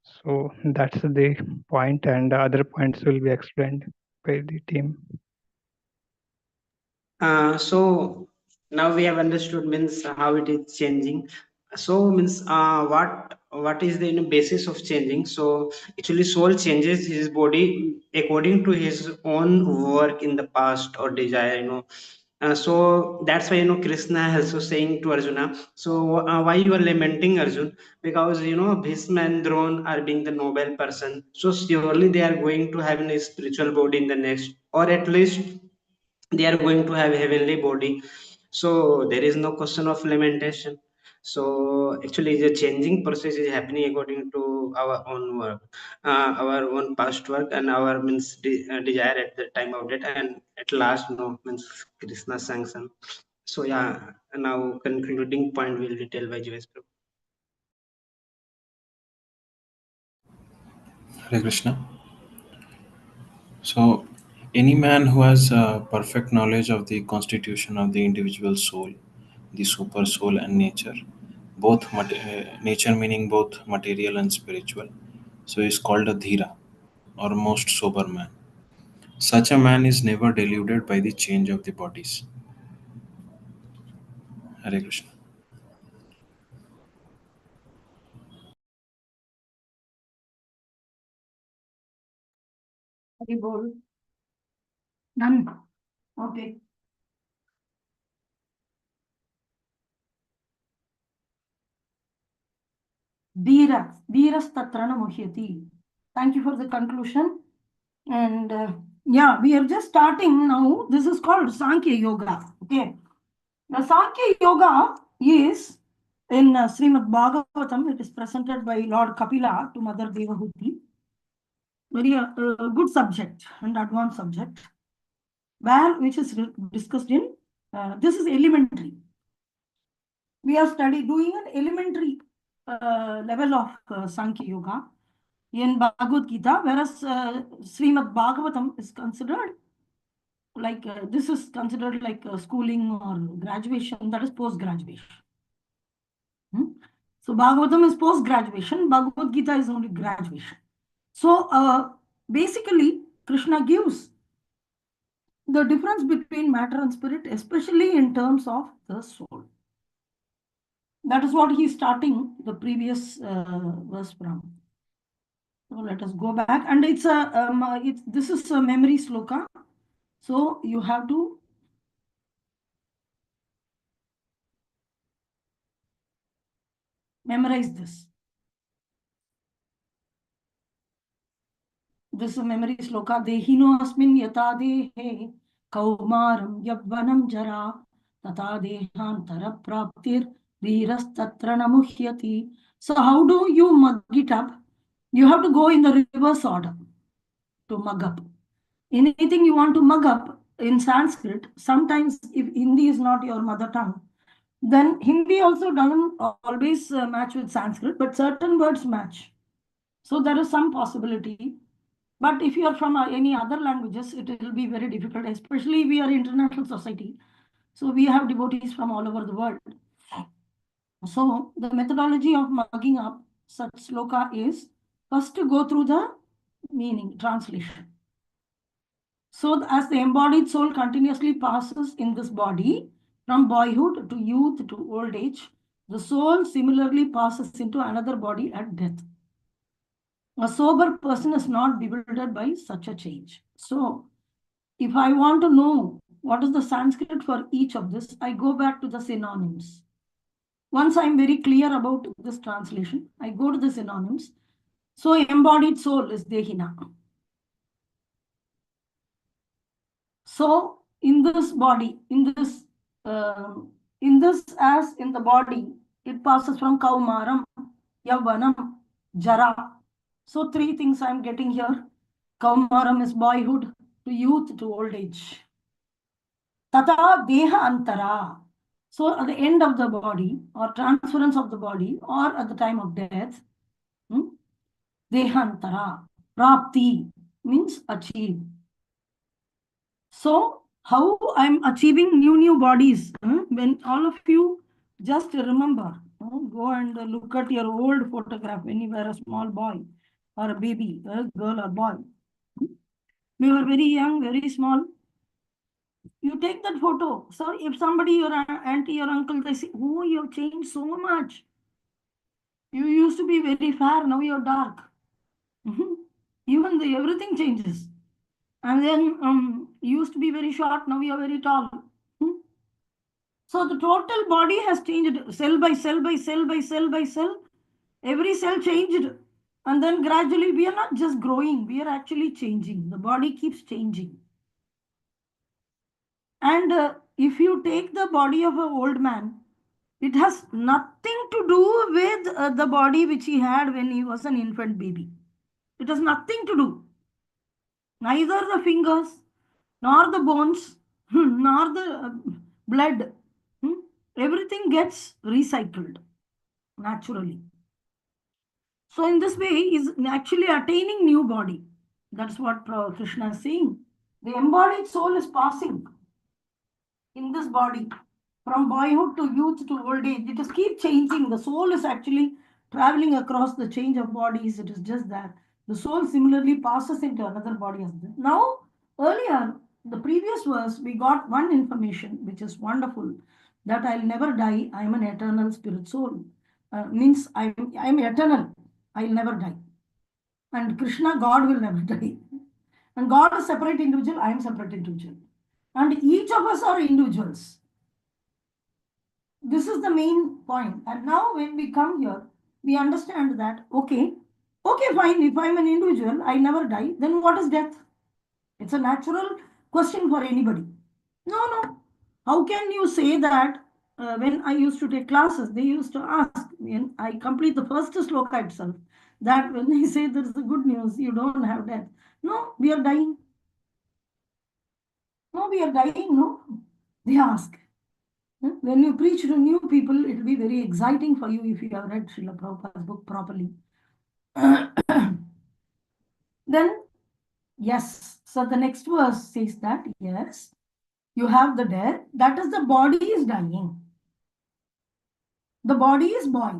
So that's the point, and other points will be explained by the team. So now we have understood means how it is changing. So means what is the basis of changing? So actually soul changes his body according to his own work in the past or desire, So that's why Krishna also saying to Arjuna, so why you are lamenting, Arjun? Because Bhishma and Drona are being the noble person, so surely they are going to have a spiritual body in the next, or at least they are going to have heavenly body. So there is no question of lamentation. So actually the changing process is happening according to our own work, our own past work, and our desire at the time of that, and at last means Krishna sanction. So yeah, now concluding point will be tell by Jeeves Prabhu. Hare Krishna. So, any man who has perfect knowledge of the constitution of the individual soul, the super soul, and nature, both nature meaning both material and spiritual, so is called a dhira or most sober man. Such a man is never deluded by the change of the bodies. Hare Krishna. Hari Bol. Done. Okay. Dhiras tatrana muhyati. Thank you for the conclusion. And yeah, we are just starting now. This is called Sankhya Yoga. Okay. Now, Sankhya Yoga is in Srimad Bhagavatam. It is presented by Lord Kapila to Mother Devahuti. Very good subject and advanced subject, which is discussed in, this is elementary. We are doing an elementary level of Sankhya Yoga in Bhagavad Gita, whereas Srimad Bhagavatam is considered like, this is considered like schooling or graduation, that is post-graduation. So Bhagavatam is post-graduation, Bhagavad Gita is only graduation. So basically, Krishna gives the difference between matter and spirit, especially in terms of the soul. That is what he is starting the previous verse from. So let us go back, and it's this is a memory sloka. So you have to memorize this. This is a memory sloka. Dehino asmin yata dehe kaumaram yavvanam jara tata dehantara praptir dhirastatra namuhyati. So how do you mug it up? You have to go in the reverse order to mug up. Anything you want to mug up in Sanskrit, sometimes if Hindi is not your mother tongue, then Hindi also doesn't always match with Sanskrit, but certain words match. So there is some possibility. But if you are from any other languages, it will be very difficult, especially we are international society. So we have devotees from all over the world. So the methodology of mugging up such sloka is first to go through the meaning, translation. So as the embodied soul continuously passes in this body, from boyhood to youth to old age, the soul similarly passes into another body at death. A sober person is not bewildered by such a change. So if I want to know what is the Sanskrit for each of this, I go back to the synonyms. Once I'm very clear about this translation, I go to the synonyms. So embodied soul is Dehina. So in this body, in this as in the body, it passes from Kaumaram, Yavanam, Jara. So three things I'm getting here. Kaumaram is boyhood, to youth, to old age. Tata Deha Antara. So at the end of the body, or transference of the body, or at the time of death, Dehantara, Prapti means achieve. So how I'm achieving new bodies? When all of you just remember, go and look at your old photograph when you were a small boy or a baby, a girl or boy. We were very young, very small. You take that photo. So if somebody, your auntie or uncle, they say, oh, you've changed so much. You used to be very fair, now you're dark. Even everything changes. And then you used to be very short, now you're very tall. So the total body has changed cell by cell by cell by cell by cell. Every cell changed. And then gradually we are not just growing, we are actually changing. The body keeps changing. And if you take the body of an old man, it has nothing to do with the body which he had when he was an infant baby. It has nothing to do. Neither the fingers, nor the bones, nor the blood. Everything gets recycled naturally. So in this way, is actually attaining new body. That's what Krishna is saying. The embodied soul is passing in this body from boyhood to youth to old age. It is keep changing. The soul is actually traveling across the change of bodies. It is just that the soul similarly passes into another body. Now, earlier, the previous verse, we got one information which is wonderful, that I'll never die. I am an eternal spirit soul. Means I'm eternal. I'll never die. And Krishna, God will never die. And God is separate individual. I am separate individual. And each of us are individuals. This is the main point. And now when we come here, we understand that, okay, fine, if I'm an individual, I never die, then what is death? It's a natural question for anybody. No. How can you say that? When I used to take classes, they used to ask, when I complete the first sloka itself, that when they say there's the good news, you don't have death. No, we are dying. No, we are dying, no. They ask. When you preach to new people, it will be very exciting for you if you have read Srila Prabhupada's book properly. Then, yes, so the next verse says that, yes, you have the death, that is the body is dying. The body is boy,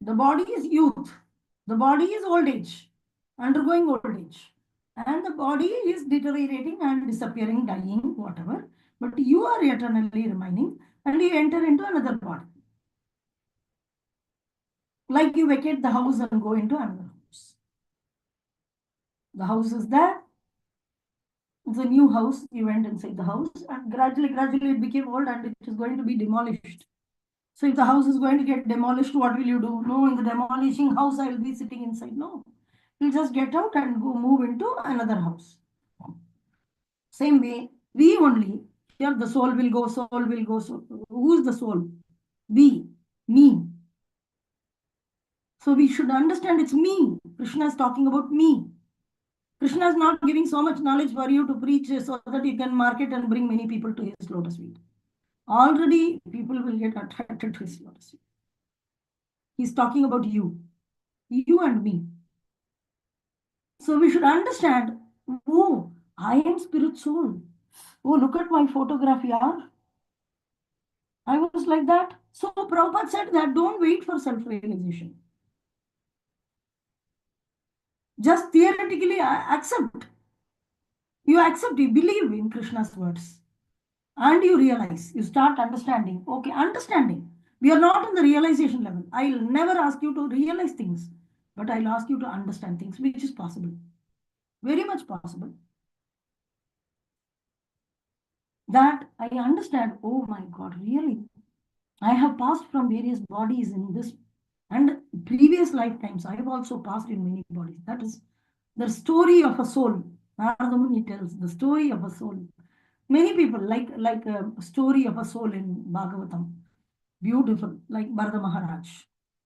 the body is youth, the body is old age, undergoing old age. And the body is deteriorating and disappearing, dying, whatever. But you are eternally remaining and you enter into another body. Like you vacate the house and go into another house. The house is there. It's a new house. You went inside the house and gradually it became old and it is going to be demolished. So if the house is going to get demolished, what will you do? No, in the demolishing house, I will be sitting inside. No, you'll just get out and go move into another house. Same way, we only, here the soul will go, soul. Who's the soul? We, me. So we should understand it's me. Krishna is talking about me. Krishna is not giving so much knowledge for you to preach so that you can market and bring many people to his lotus feet. Already people will get attracted to his lotus feet. He's talking about you and me. So we should understand, oh, I am spirit soul. Oh, look at my photograph, yeah. I was like that. So Prabhupada said that don't wait for self-realization. Just theoretically accept. You accept, you believe in Krishna's words. And you realize, you start understanding. Okay, understanding. We are not in the realization level. I'll never ask you to realize things, but I'll ask you to understand things, which is possible. Very much possible. That I understand, oh my God, really? I have passed from various bodies in this and previous lifetimes. I have also passed in many bodies. That is the story of a soul. Narada Muni tells the story of a soul. Many people like a story of a soul in Bhagavatam. Beautiful, like Bharata Maharaj.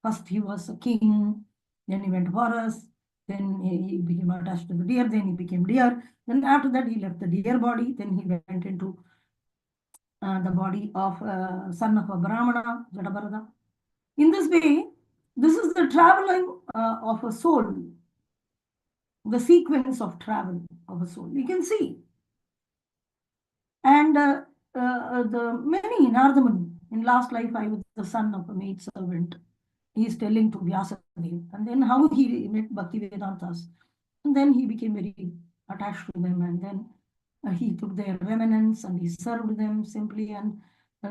First he was a king, then he went forest, then he became attached to the deer, then he became deer. Then after that he left the deer body, then he went into the body of son of a Brahmana, Jadabharata. In this way, this is the traveling of a soul, the sequence of travel of a soul. You can see. And the many Nardamuni, in last life I was the son of a maid servant. He is telling to Vyasadeva, and then how he met Bhaktivedantas. And then he became very attached to them, and then he took their remnants and he served them simply. And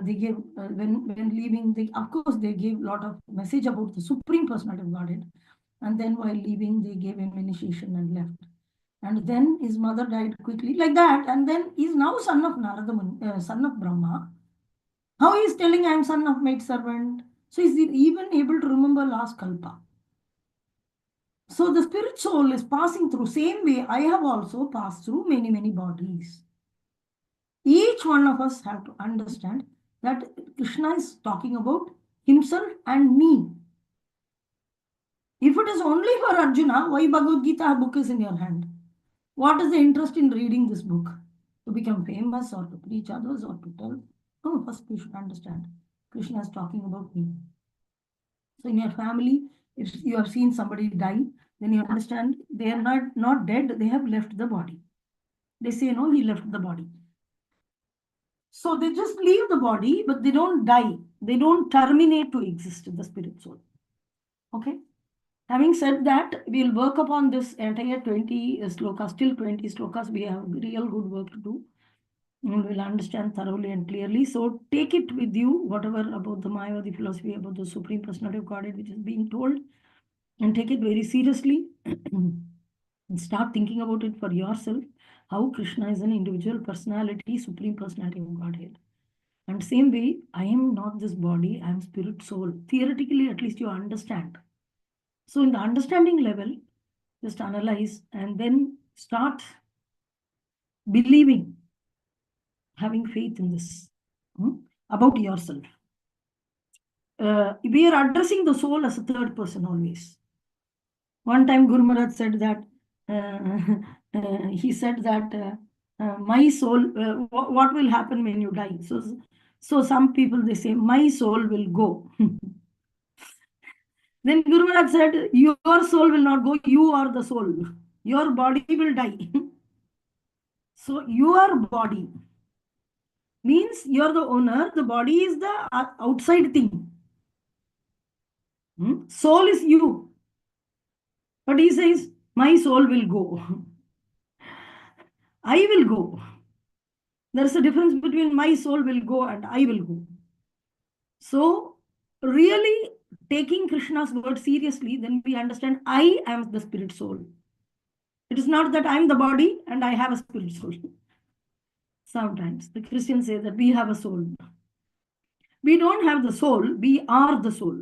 they gave, when leaving, of course, they gave a lot of message about the Supreme Personality of Godhead. And then while leaving, they gave him initiation and left. And then his mother died quickly, like that. And then he's now son of Narada Muni, son of Brahma. How he is telling I am son of maid servant? So is he even able to remember last kalpa? So the spirit soul is passing through. Same way I have also passed through many bodies. Each one of us have to understand that Krishna is talking about himself and me. If it is only for Arjuna, why Bhagavad Gita book is in your hand? What is the interest in reading this book? To become famous or to preach others or to tell? No, first you should understand. Krishna is talking about me. So in your family, if you have seen somebody die, then you understand they are not dead, they have left the body. They say, no, he left the body. So they just leave the body, but they don't die. They don't terminate to exist, the spirit soul. Okay? Having said that, we'll work upon this entire 20 slokas, till 20 slokas. We have real good work to do. And we'll understand thoroughly and clearly. So take it with you, whatever about the Mayavadi philosophy, about the Supreme Personality of Godhead, which is being told, and take it very seriously. And start thinking about it for yourself, how Krishna is an individual personality, Supreme Personality of Godhead. And same way, I am not this body, I am spirit soul. Theoretically, at least you understand. So in the understanding level, just analyze and then start believing, having faith in this about yourself. We are addressing the soul as a third person always. One time Guru Maharaj said that, he said that my soul, what will happen when you die? So some people, they say, my soul will go. Then Guru Maharaj said, your soul will not go, you are the soul. Your body will die. So your body means you're the owner, the body is the outside thing. Soul is you. But he says, my soul will go. I will go. There's a difference between my soul will go and I will go. So really taking Krishna's word seriously, then we understand I am the spirit soul. It is not that I'm the body and I have a spirit soul. Sometimes the Christians say that we have a soul. We don't have the soul, we are the soul.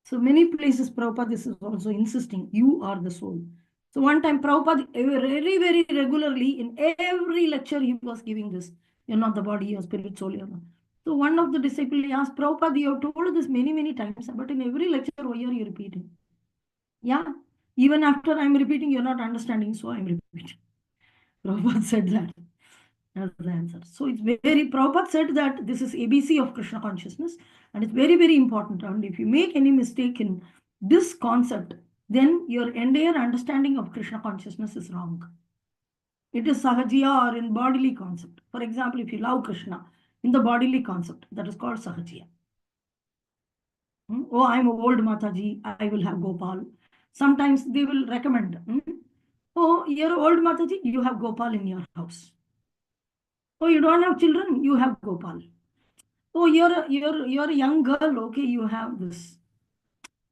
So many places Prabhupada is also insisting, you are the soul. So one time Prabhupada very regularly in every lecture he was giving this. You're not the body, you're spirit, soul, you're not. So one of the disciples asked, Prabhupada, you have told this many times, but in every lecture, why are you repeating? Yeah, even after I'm repeating, you're not understanding, so I'm repeating. Prabhupada said that as the answer. So it's very, Prabhupada said that this is ABC of Krishna consciousness, and it's very important. And if you make any mistake in this concept, then your entire understanding of Krishna consciousness is wrong. It is Sahajiya or in bodily concept. For example, if you love Krishna in the bodily concept, that is called Sahajiya. Oh, I'm old Mataji, I will have Gopal. Sometimes they will recommend, oh, you're old Mataji, you have Gopal in your house. Oh, you don't have children, you have Gopal. Oh, you're a young girl, okay, you have this.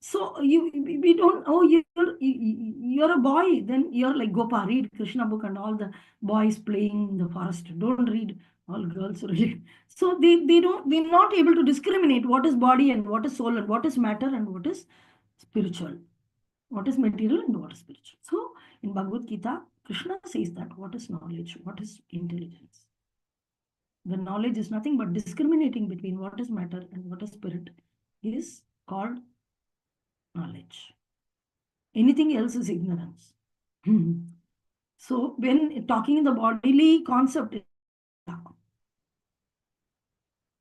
So we don't, oh, you're a boy, then you're like Gopal, read Krishna book and all the boys playing in the forest. Don't read all girls really. So they're not able to discriminate what is body and what is soul and what is matter and what is spiritual, what is material and what is spiritual. So in Bhagavad Gita, Krishna says that what is knowledge, what is intelligence. The knowledge is nothing but discriminating between what is matter and what is spirit is called knowledge. Anything else is ignorance. So when talking in the bodily concept,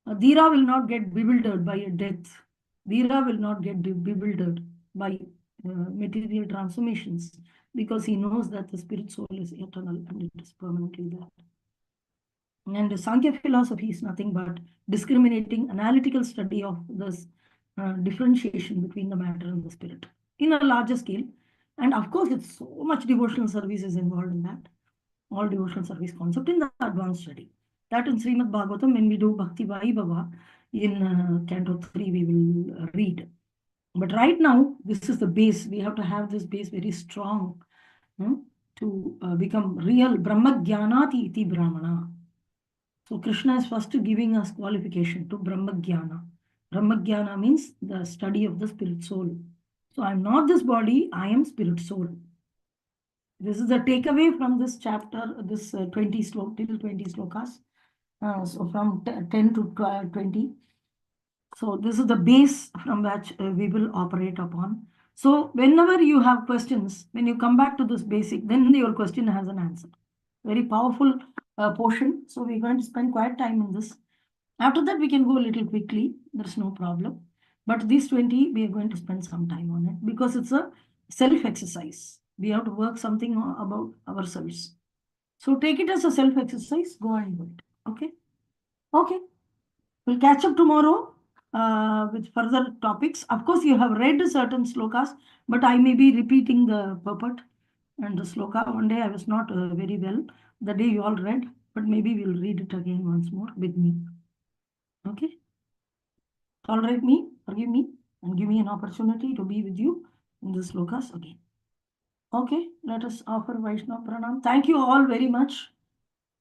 Dhira will not get bewildered by a death. Dhira will not get bewildered by material transformations because he knows that the spirit soul is eternal and it is permanently there. And the Sankhya philosophy is nothing but discriminating analytical study of this differentiation between the matter and the spirit in a larger scale. And of course, it's so much devotional service is involved in that. All devotional service concept in the advanced study. That in Srimad Bhagavatam, when we do Bhakti Vaibhava in Canto 3, we will read. But right now, this is the base. We have to have this base very strong to become real Brahma Jnanati iti Brahmana. So Krishna is first giving us qualification to Brahma Jnana. Brahma Jnana means the study of the spirit soul. So I'm not this body, I am spirit soul. This is the takeaway from this chapter, this 20 sloka, till 20 slokas. So from 10 to 20. So this is the base from which we will operate upon. So whenever you have questions, when you come back to this basic, then your question has an answer. Very powerful portion. So we're going to spend quite time in this. After that, we can go a little quickly. There's no problem. But these 20, we are going to spend some time on it because it's a self-exercise. We have to work something about ourselves. So take it as a self-exercise. Go and do it. Okay? Okay. We'll catch up tomorrow with further topics. Of course, you have read certain slokas, but I may be repeating the purport and the sloka. One day I was not very well. The day you all read, but maybe we'll read it again once more with me. Okay? Tolerate me, forgive me, and give me an opportunity to be with you in the slokas again. Okay, let us offer Vaishnava Pranam. Thank you all very much.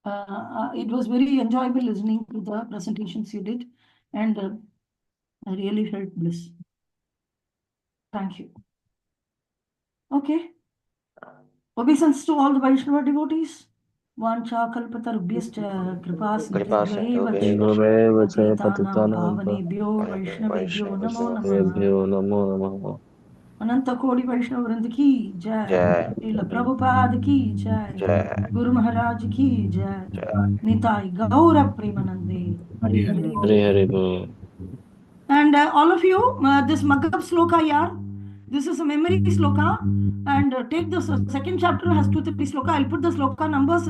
It was very enjoyable listening to the presentations you did, and I really felt bliss. Thank you. Okay. Obeisance to all the Vaishnava devotees. Vancha kalpatarubhyascha kripa sindhubhaiva cha patitanam pavanebhyo vaishnavebhyo namo वैष्णवेभ्यो namaha. नमो नमः अनंत कोटि वैष्णव वृंद की जय। जय श्रील प्रभुपाद की जय। जय गुरु महाराज की जय। निताई गौर प्रेमानंदे। हरि हरि हरे बोल। हरे बोल And all of you, this Magab Sloka, yaar, this is a memory sloka. And take this second chapter has 2-3 sloka. I'll put the sloka numbers